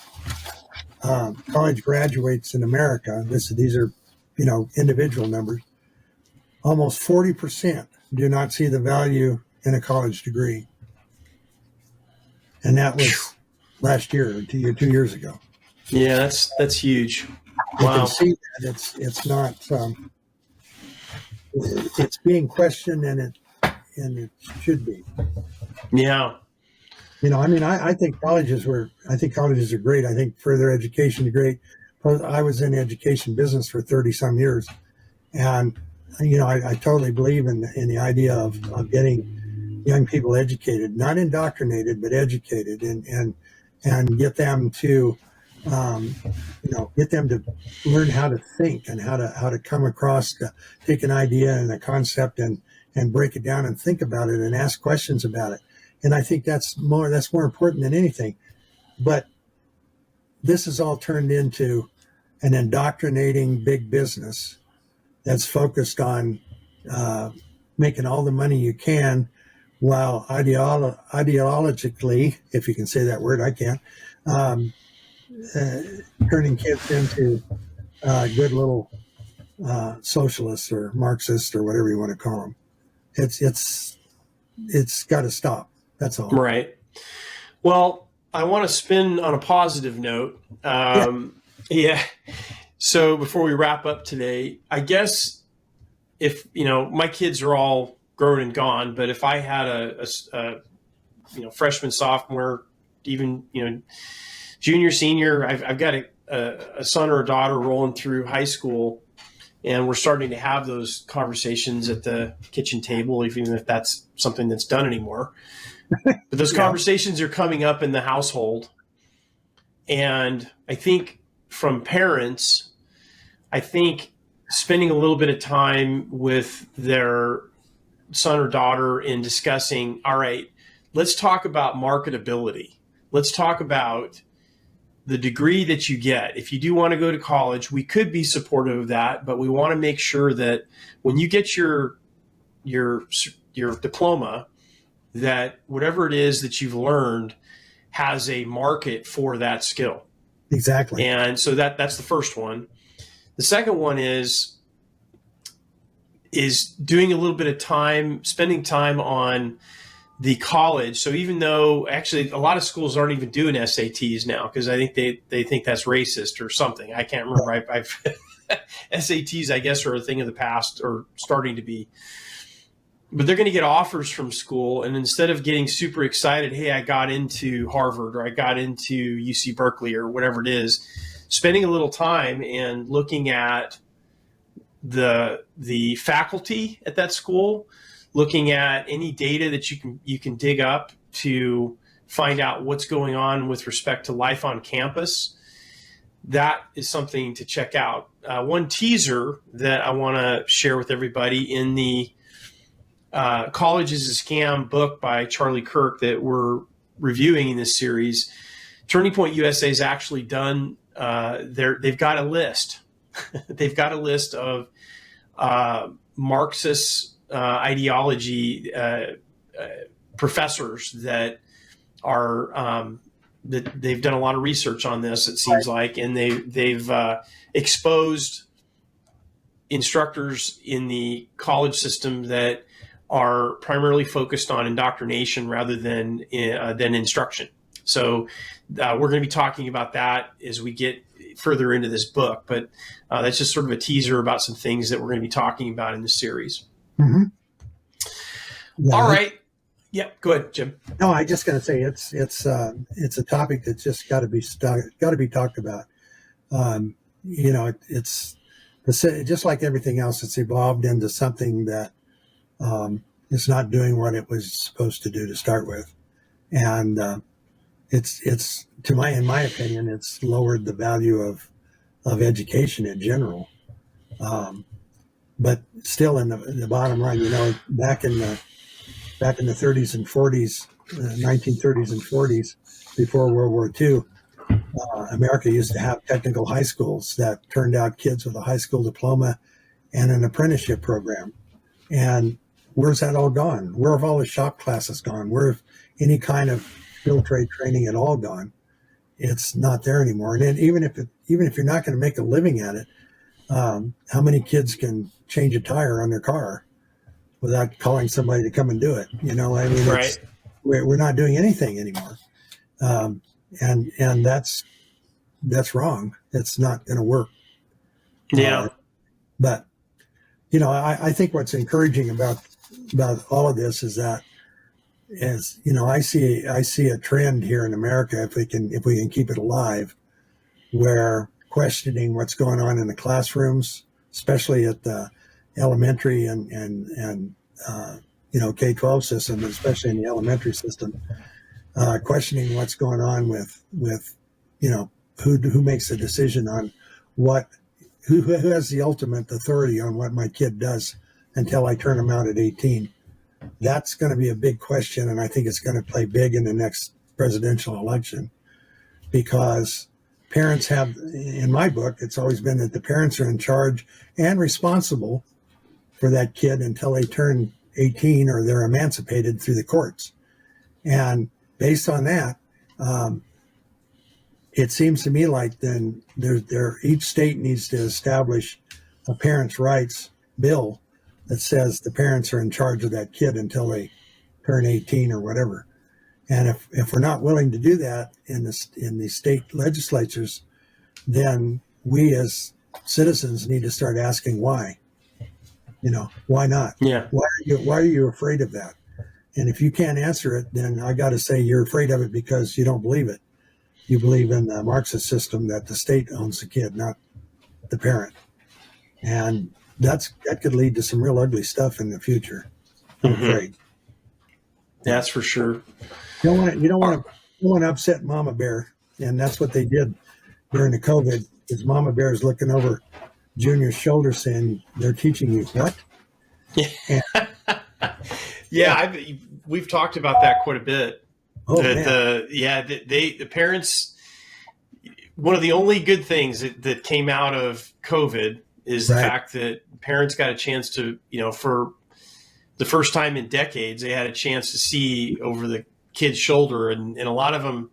college graduates in America, these are individual numbers, almost 40% do not see the value in a college degree. And that was last year or 2 years ago. Yeah, that's huge. You Wow. can see that it's not it's being questioned, and it should be. Yeah. I think colleges are great. I think further education is great. I was in the education business for 30 some years, and I totally believe in the idea of getting young people educated, not indoctrinated, but educated, and get them to learn how to think and how to come across, to take an idea and a concept and break it down and think about it and ask questions about it. And I think that's more important than anything. But this is all turned into an indoctrinating big business that's focused on making all the money you can while ideologically, if you can say that word, I can't, um, uh, turning kids into good little socialists or Marxists or whatever you want to call them. It's got to stop. That's all. Right. Well, I want to spin on a positive note. Yeah. So before we wrap up today, I guess if, my kids are all grown and gone, but if I had a freshman, sophomore, even, junior, senior, I've got a son or a daughter rolling through high school, and we're starting to have those conversations at the kitchen table, even if that's something that's done anymore. But those conversations are coming up in the household. And I think from parents, spending a little bit of time with their son or daughter in discussing, all right, let's talk about marketability. Let's talk about the degree that you get. If you do want to go to college, we could be supportive of that, but we want to make sure that when you get your diploma, that whatever it is that you've learned has a market for that skill. Exactly. And so that's the first one. The second one is doing a little bit of time, spending time on the college. So even though actually a lot of schools aren't even doing SATs now, because I think they think that's racist or something. I can't remember. I've SATs, I guess, are a thing of the past, or starting to be. But they're going to get offers from school, and instead of getting super excited, hey, I got into Harvard or I got into UC Berkeley or whatever it is, spending a little time and looking at the faculty at that school, looking at any data that you can dig up to find out what's going on with respect to life on campus. That is something to check out. One teaser that I want to share with everybody in the College is a Scam book by Charlie Kirk that we're reviewing in this series. Turning Point USA has actually done, they've got a list. They've got a list of Marxist ideology professors that are that they've done a lot of research on this, it seems like, and they've exposed instructors in the college system that are primarily focused on indoctrination rather than instruction. So we're going to be talking about that as we get further into this book, but that's just sort of a teaser about some things that we're going to be talking about in this series. Mm-hmm. Yeah. All right. Yeah, go ahead, Jim. No, I just got to say it's a topic that's just got to be talked about. It's just like everything else. It's evolved into something that it's not doing what it was supposed to do to start with, and it's in my opinion, it's lowered the value of education in general. But still, in the bottom line, back in the 30s and 40s, 1930s and 40s, before World War II, America used to have technical high schools that turned out kids with a high school diploma and an apprenticeship program. And where's that all gone? Where have all the shop classes gone? Where have any kind of skilled trade training at all gone? It's not there anymore. And then even if you're not going to make a living at it, how many kids can change a tire on their car without calling somebody to come and do it? Right. We're not doing anything anymore, and that's wrong. It's not going to work. Yeah. But I think what's encouraging about all of this is that, I see a trend here in America, if we can keep it alive, where questioning what's going on in the classrooms, especially at the elementary and K-12 system, especially in the elementary system, questioning what's going on with who makes the decision on who has the ultimate authority on what my kid does until I turn him out at 18. That's going to be a big question, and I think it's going to play big in the next presidential election, because parents have, in my book, it's always been that the parents are in charge and responsible for that kid until they turn 18 or they're emancipated through the courts. And based on that, it seems to me like then each state needs to establish a parents' rights bill that says the parents are in charge of that kid until they turn 18 or whatever. And if we're not willing to do that in the state legislatures, then we as citizens need to start asking why. Why not? Yeah. Why are you afraid of that? And if you can't answer it, then I got to say you're afraid of it because you don't believe it. You believe in the Marxist system that the state owns the kid, not the parent. And that could lead to some real ugly stuff in the future. I'm afraid. That's for sure. You don't want to upset Mama Bear, and that's what they did during the COVID. Is Mama Bear is looking over Junior's shoulder, saying, "They're teaching you what?" Yeah, we've talked about that quite a bit. Oh, the parents. One of the only good things that came out of COVID is the fact that parents got a chance to, for the first time in decades, they had a chance to see over the kid's shoulder, and a lot of them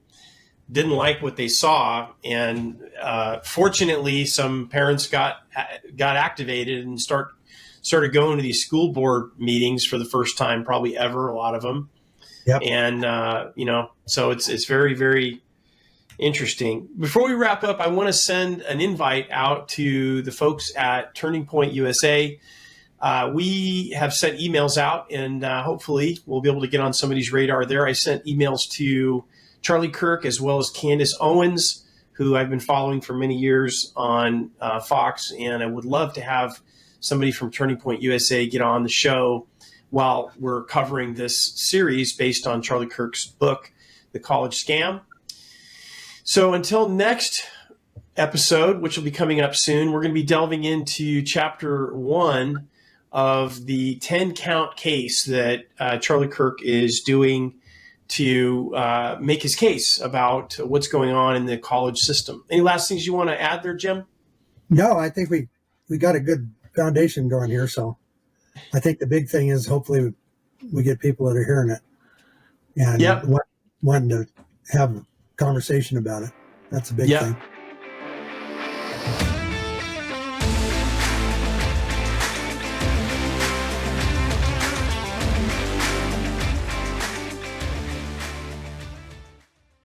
didn't like what they saw. And fortunately, some parents got activated and started going to these school board meetings for the first time, probably ever. A lot of them, and so it's very, very interesting. Before we wrap up, I want to send an invite out to the folks at Turning Point USA. We have sent emails out, and hopefully we'll be able to get on somebody's radar there. I sent emails to Charlie Kirk as well as Candace Owens, who I've been following for many years on Fox, and I would love to have somebody from Turning Point USA get on the show while we're covering this series based on Charlie Kirk's book, The College Scam. So until next episode, which will be coming up soon, we're going to be delving into chapter 1 of the 10-count case that Charlie Kirk is doing to make his case about what's going on in the college system. Any last things you want to add there, Jim? No, I think we got a good foundation going here. So I think the big thing is hopefully we get people that are hearing it and wanting to have a conversation about it. That's a big thing.